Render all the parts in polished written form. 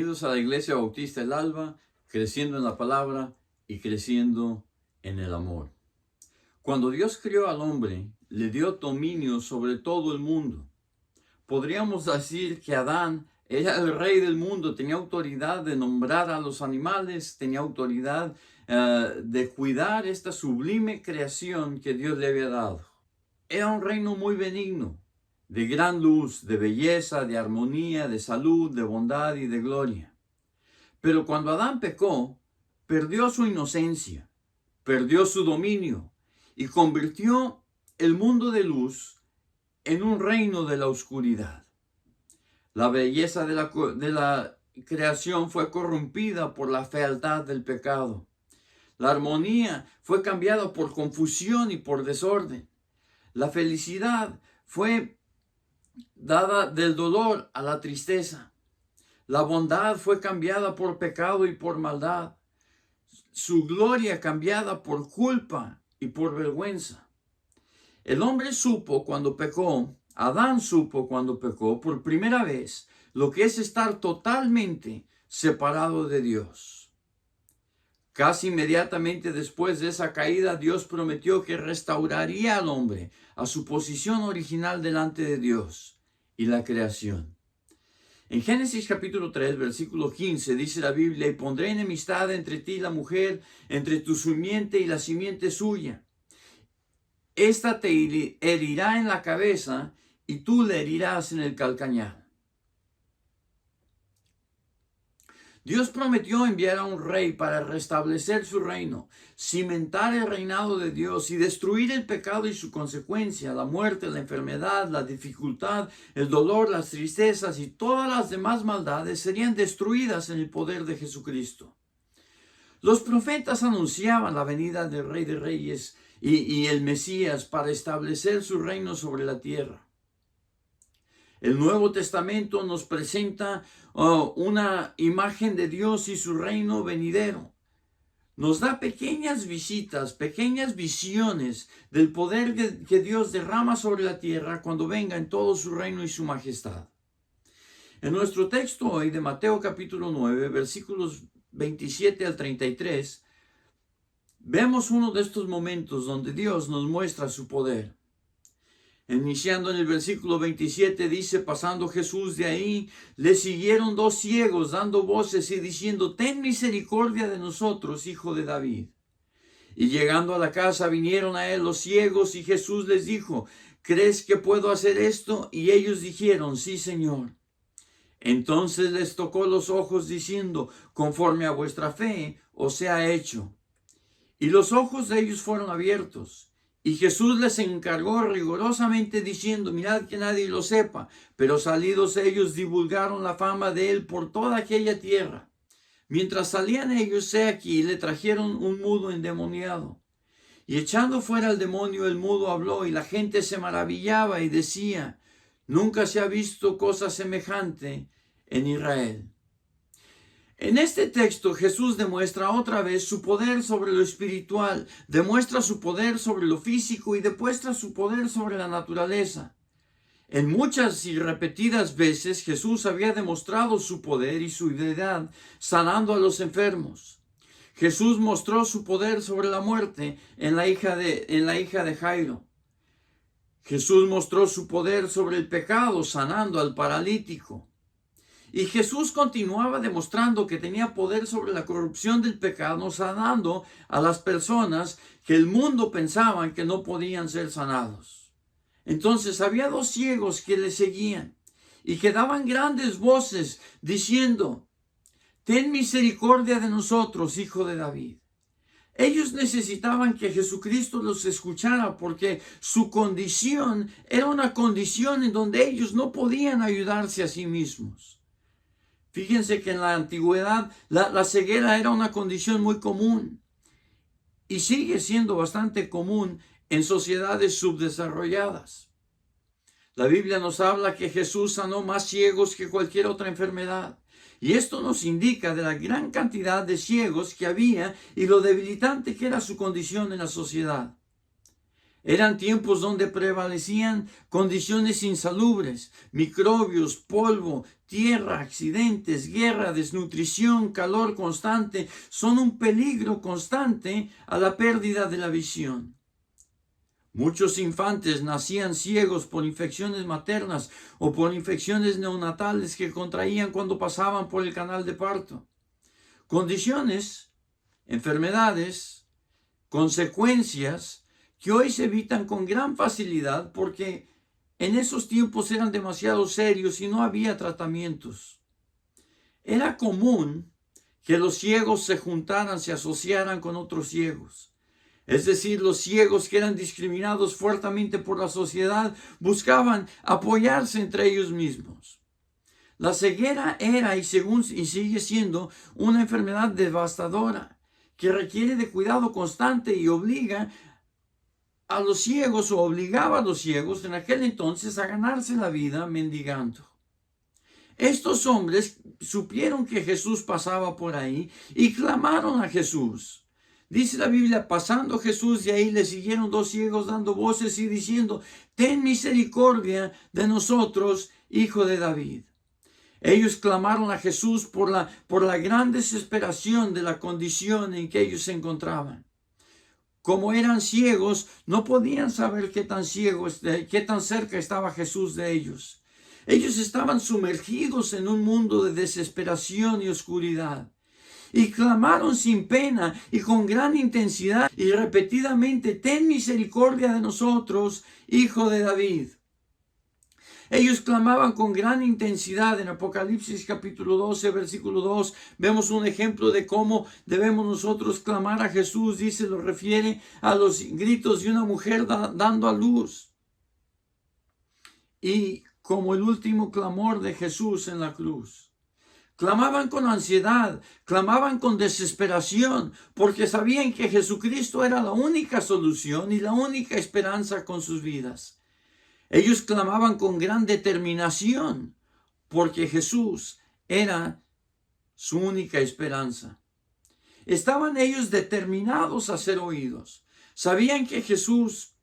Bienvenidos a la Iglesia Bautista El Alba, creciendo en la palabra y creciendo en el amor. Cuando Dios creó al hombre, le dio dominio sobre todo el mundo. Podríamos decir que Adán era el rey del mundo, tenía autoridad de nombrar a los animales, tenía autoridad de cuidar esta sublime creación que Dios le había dado. Era un reino muy benigno, de gran luz, de belleza, de armonía, de salud, de bondad y de gloria. Pero cuando Adán pecó, perdió su inocencia, perdió su dominio y convirtió el mundo de luz en un reino de la oscuridad. La belleza de la creación fue corrompida por la fealdad del pecado. La armonía fue cambiada por confusión y por desorden. La felicidad fue dada del dolor a la tristeza. La bondad fue cambiada por pecado y por maldad. Su gloria cambiada por culpa y por vergüenza. El hombre supo cuando pecó, Adán supo cuando pecó por primera vez lo que es estar totalmente separado de Dios. Casi inmediatamente después de esa caída, Dios prometió que restauraría al hombre a su posición original delante de Dios y la creación. En Génesis capítulo 3, versículo 15, dice la Biblia: y pondré enemistad entre ti y la mujer, entre tu simiente y la simiente suya. Esta te herirá en la cabeza y tú le herirás en el calcañar. Dios prometió enviar a un rey para restablecer su reino, cimentar el reinado de Dios y destruir el pecado y su consecuencia, la muerte, la enfermedad, la dificultad, el dolor, las tristezas y todas las demás maldades serían destruidas en el poder de Jesucristo. Los profetas anunciaban la venida del Rey de Reyes y el Mesías para establecer su reino sobre la tierra. El Nuevo Testamento nos presenta una imagen de Dios y su reino venidero. Nos da pequeñas visitas, pequeñas visiones del poder que Dios derrama sobre la tierra cuando venga en todo su reino y su majestad. En nuestro texto hoy de Mateo capítulo 9, versículos 27 al 33, vemos uno de estos momentos donde Dios nos muestra su poder. Iniciando en el versículo 27 dice: pasando Jesús de ahí, le siguieron dos ciegos dando voces y diciendo: ten misericordia de nosotros, hijo de David. Y llegando a la casa vinieron a él los ciegos y Jesús les dijo: ¿crees que puedo hacer esto? Y ellos dijeron: sí, Señor. Entonces les tocó los ojos diciendo: conforme a vuestra fe os sea hecho. Y los ojos de ellos fueron abiertos. Y Jesús les encargó rigurosamente diciendo: mirad que nadie lo sepa. Pero salidos ellos divulgaron la fama de él por toda aquella tierra. Mientras salían ellos, he aquí, le trajeron un mudo endemoniado. Y echando fuera el demonio, el mudo habló, y la gente se maravillaba y decía: nunca se ha visto cosa semejante en Israel. En este texto Jesús demuestra otra vez su poder sobre lo espiritual, demuestra su poder sobre lo físico y demuestra su poder sobre la naturaleza. En muchas y repetidas veces Jesús había demostrado su poder y su deidad sanando a los enfermos. Jesús mostró su poder sobre la muerte en la hija de Jairo. Jesús mostró su poder sobre el pecado sanando al paralítico. Y Jesús continuaba demostrando que tenía poder sobre la corrupción del pecado, sanando a las personas que el mundo pensaban que no podían ser sanados. Entonces había dos ciegos que le seguían y que daban grandes voces diciendo: ten misericordia de nosotros, hijo de David. Ellos necesitaban que Jesucristo los escuchara porque su condición era una condición en donde ellos no podían ayudarse a sí mismos. Fíjense que en la antigüedad la ceguera era una condición muy común y sigue siendo bastante común en sociedades subdesarrolladas. La Biblia nos habla que Jesús sanó más ciegos que cualquier otra enfermedad. Y esto nos indica de la gran cantidad de ciegos que había y lo debilitante que era su condición en la sociedad. Eran tiempos donde prevalecían condiciones insalubres, microbios, polvo, tierra, accidentes, guerra, desnutrición, calor constante, son un peligro constante a la pérdida de la visión. Muchos infantes nacían ciegos por infecciones maternas o por infecciones neonatales que contraían cuando pasaban por el canal de parto. Condiciones, enfermedades, consecuencias que hoy se evitan con gran facilidad porque en esos tiempos eran demasiado serios y no había tratamientos. Era común que los ciegos se juntaran, se asociaran con otros ciegos. Es decir, los ciegos que eran discriminados fuertemente por la sociedad buscaban apoyarse entre ellos mismos. La ceguera era y sigue siendo una enfermedad devastadora que requiere de cuidado constante y obliga a los ciegos o obligaba a los ciegos en aquel entonces a ganarse la vida mendigando. Estos hombres supieron que Jesús pasaba por ahí y clamaron a Jesús. Dice la Biblia, pasando Jesús de ahí le siguieron dos ciegos dando voces y diciendo, ten misericordia de nosotros, hijo de David. Ellos clamaron a Jesús por la gran desesperación de la condición en que ellos se encontraban. Como eran ciegos, no podían saber qué tan cerca estaba Jesús de ellos. Ellos estaban sumergidos en un mundo de desesperación y oscuridad. Y clamaron sin pena y con gran intensidad y repetidamente, ten misericordia de nosotros, hijo de David. Ellos clamaban con gran intensidad. En Apocalipsis capítulo 12, versículo 2, vemos un ejemplo de cómo debemos nosotros clamar a Jesús. Dice, lo refiere a los gritos de una mujer dando a luz. Y como el último clamor de Jesús en la cruz. Clamaban con ansiedad, clamaban con desesperación, porque sabían que Jesucristo era la única solución y la única esperanza con sus vidas. Ellos clamaban con gran determinación, porque Jesús era su única esperanza. Estaban ellos determinados a ser oídos. Sabían que Jesús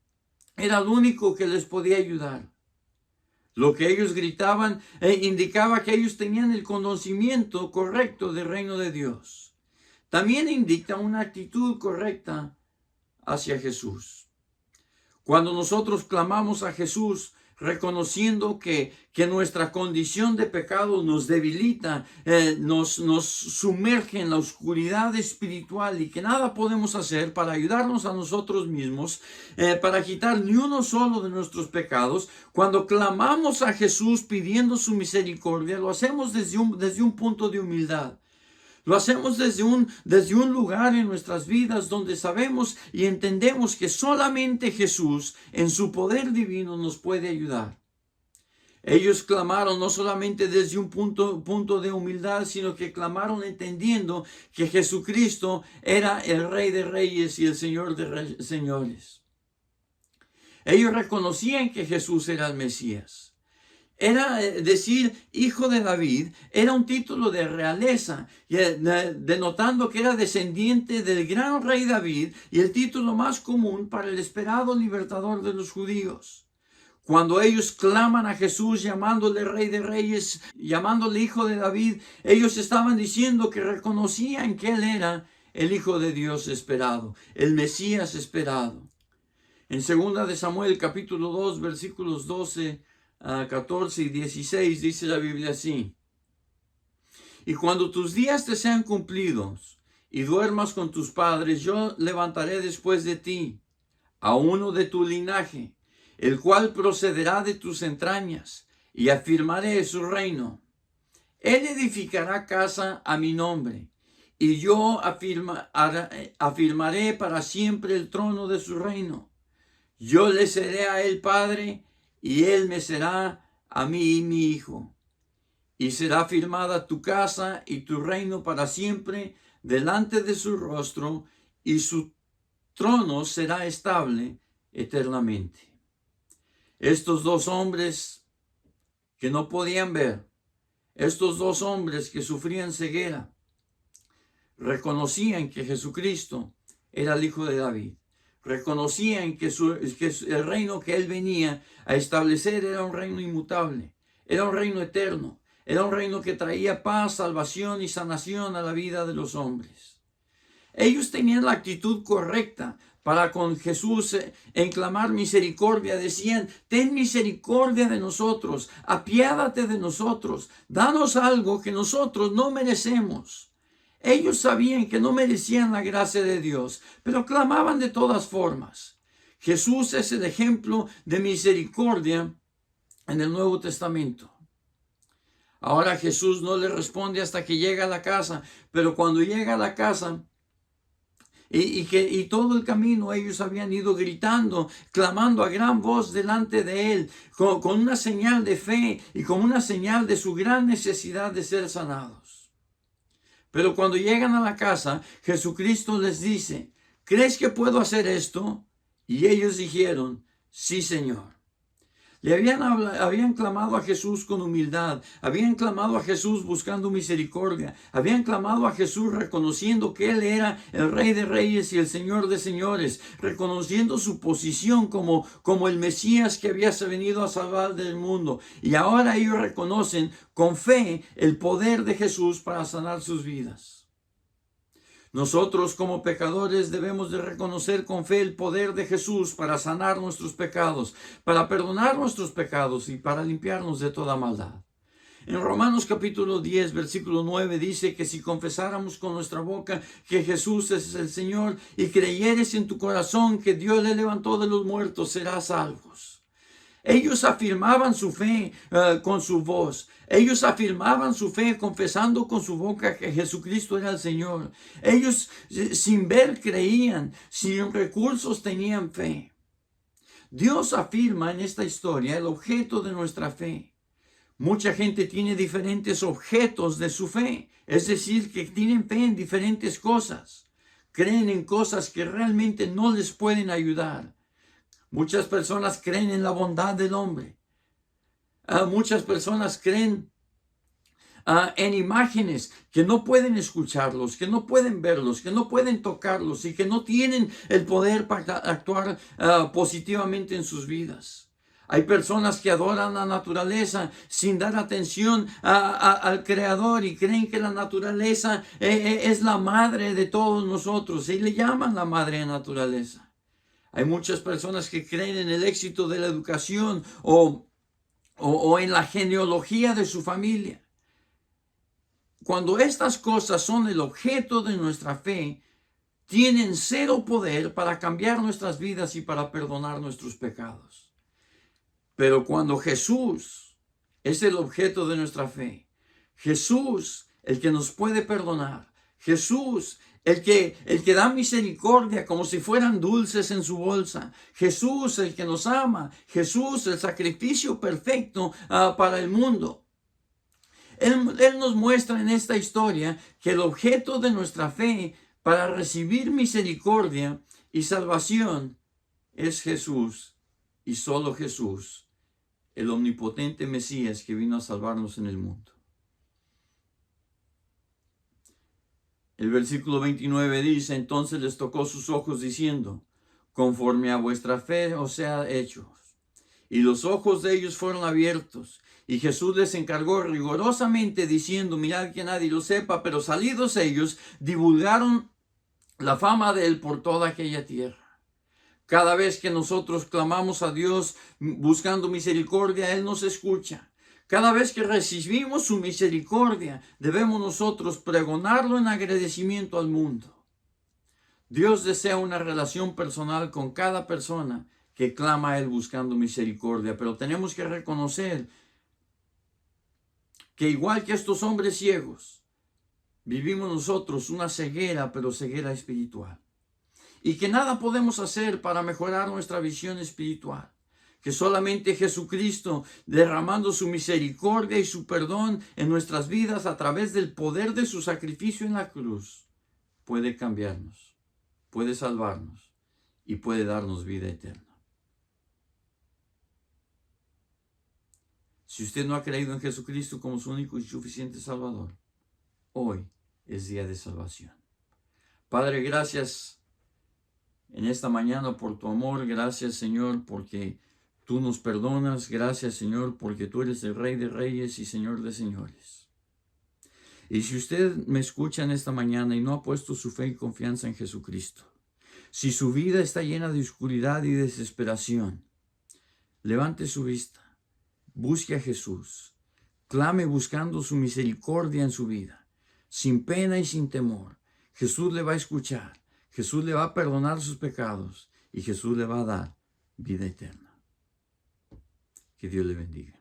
era el único que les podía ayudar. Lo que ellos gritaban indicaba que ellos tenían el conocimiento correcto del reino de Dios. También indica una actitud correcta hacia Jesús. Cuando nosotros clamamos a Jesús, reconociendo que nuestra condición de pecado nos debilita, nos sumerge en la oscuridad espiritual y que nada podemos hacer para ayudarnos a nosotros mismos, para quitar ni uno solo de nuestros pecados, cuando clamamos a Jesús pidiendo su misericordia, lo hacemos desde un punto de humildad. Lo hacemos desde un lugar en nuestras vidas donde sabemos y entendemos que solamente Jesús en su poder divino nos puede ayudar. Ellos clamaron no solamente desde un punto de humildad, sino que clamaron entendiendo que Jesucristo era el Rey de Reyes y el Señor de Señores. Ellos reconocían que Jesús era el Mesías. Era decir hijo de David, era un título de realeza, denotando que era descendiente del gran rey David y el título más común para el esperado libertador de los judíos. Cuando ellos claman a Jesús llamándole Rey de Reyes, llamándole Hijo de David, ellos estaban diciendo que reconocían que Él era el Hijo de Dios esperado, el Mesías esperado. En 2 de Samuel capítulo 2 versículos 12 a 14 y 16 dice la Biblia así: y cuando tus días te sean cumplidos y duermas con tus padres, yo levantaré después de ti a uno de tu linaje, el cual procederá de tus entrañas, y afirmaré su reino. Él edificará casa a mi nombre, y yo afirmaré para siempre el trono de su reino. Yo le seré a él padre, y él me será a mí mi hijo. Y será firmada tu casa y tu reino para siempre delante de su rostro, y su trono será estable eternamente. Estos dos hombres que no podían ver, estos dos hombres que sufrían ceguera, reconocían que Jesucristo era el Hijo de David. Reconocían que el reino que él venía a establecer era un reino inmutable, era un reino eterno, era un reino que traía paz, salvación y sanación a la vida de los hombres. Ellos tenían la actitud correcta para con Jesús en clamar misericordia. Decían: ten misericordia de nosotros, apiádate de nosotros, danos algo que nosotros no merecemos. Ellos sabían que no merecían la gracia de Dios, pero clamaban de todas formas. Jesús es el ejemplo de misericordia en el Nuevo Testamento. Ahora Jesús no le responde hasta que llega a la casa, pero cuando llega a la casa, y todo el camino ellos habían ido gritando, clamando a gran voz delante de él, con una señal de fe y con una señal de su gran necesidad de ser sanados. Pero cuando llegan a la casa, Jesucristo les dice: ¿crees que puedo hacer esto? Y ellos dijeron: sí, Señor. Habían clamado a Jesús con humildad, habían clamado a Jesús buscando misericordia, habían clamado a Jesús reconociendo que Él era el Rey de Reyes y el Señor de Señores, reconociendo su posición como el Mesías que había venido a salvar del mundo. Y ahora ellos reconocen con fe el poder de Jesús para sanar sus vidas. Nosotros como pecadores debemos de reconocer con fe el poder de Jesús para sanar nuestros pecados, para perdonar nuestros pecados y para limpiarnos de toda maldad. En Romanos capítulo 10, versículo 9 dice que si confesáramos con nuestra boca que Jesús es el Señor y creyeres en tu corazón que Dios le levantó de los muertos, serás salvos. Ellos afirmaban su fe con su voz. Ellos afirmaban su fe confesando con su boca que Jesucristo era el Señor. Ellos sin ver creían, sin recursos tenían fe. Dios afirma en esta historia el objeto de nuestra fe. Mucha gente tiene diferentes objetos de su fe, es decir, que tienen fe en diferentes cosas. Creen en cosas que realmente no les pueden ayudar. Muchas personas creen en la bondad del hombre. Muchas personas creen en imágenes que no pueden escucharlos, que no pueden verlos, que no pueden tocarlos y que no tienen el poder para actuar positivamente en sus vidas. Hay personas que adoran la naturaleza sin dar atención al Creador y creen que la naturaleza es la madre de todos nosotros y le llaman la madre naturaleza. Hay muchas personas que creen en el éxito de la educación o en la genealogía de su familia. Cuando estas cosas son el objeto de nuestra fe, tienen cero poder para cambiar nuestras vidas y para perdonar nuestros pecados. Pero cuando Jesús es el objeto de nuestra fe, Jesús, el que nos puede perdonar, Jesús, el que da misericordia como si fueran dulces en su bolsa. Jesús, el que nos ama. Jesús, el sacrificio perfecto para el mundo. Él nos muestra en esta historia que el objeto de nuestra fe para recibir misericordia y salvación es Jesús y solo Jesús, el omnipotente Mesías que vino a salvarnos en el mundo. El versículo 29 dice: entonces les tocó sus ojos diciendo: conforme a vuestra fe os sea hecho. Y los ojos de ellos fueron abiertos. Y Jesús les encargó rigurosamente diciendo: mirad que nadie lo sepa, pero salidos ellos, divulgaron la fama de él por toda aquella tierra. Cada vez que nosotros clamamos a Dios buscando misericordia, Él nos escucha. Cada vez que recibimos su misericordia, debemos nosotros pregonarlo en agradecimiento al mundo. Dios desea una relación personal con cada persona que clama a Él buscando misericordia, pero tenemos que reconocer que igual que estos hombres ciegos, vivimos nosotros una ceguera, pero ceguera espiritual. Y que nada podemos hacer para mejorar nuestra visión espiritual. Que solamente Jesucristo, derramando su misericordia y su perdón en nuestras vidas a través del poder de su sacrificio en la cruz, puede cambiarnos, puede salvarnos y puede darnos vida eterna. Si usted no ha creído en Jesucristo como su único y suficiente Salvador, hoy es día de salvación. Padre, gracias en esta mañana por tu amor. Gracias, Señor, porque tú nos perdonas. Gracias, Señor, porque tú eres el Rey de Reyes y Señor de Señores. Y si usted me escucha en esta mañana y no ha puesto su fe y confianza en Jesucristo, si su vida está llena de oscuridad y desesperación, levante su vista, busque a Jesús, clame buscando su misericordia en su vida, sin pena y sin temor. Jesús le va a escuchar, Jesús le va a perdonar sus pecados y Jesús le va a dar vida eterna. Que Dios le bendiga.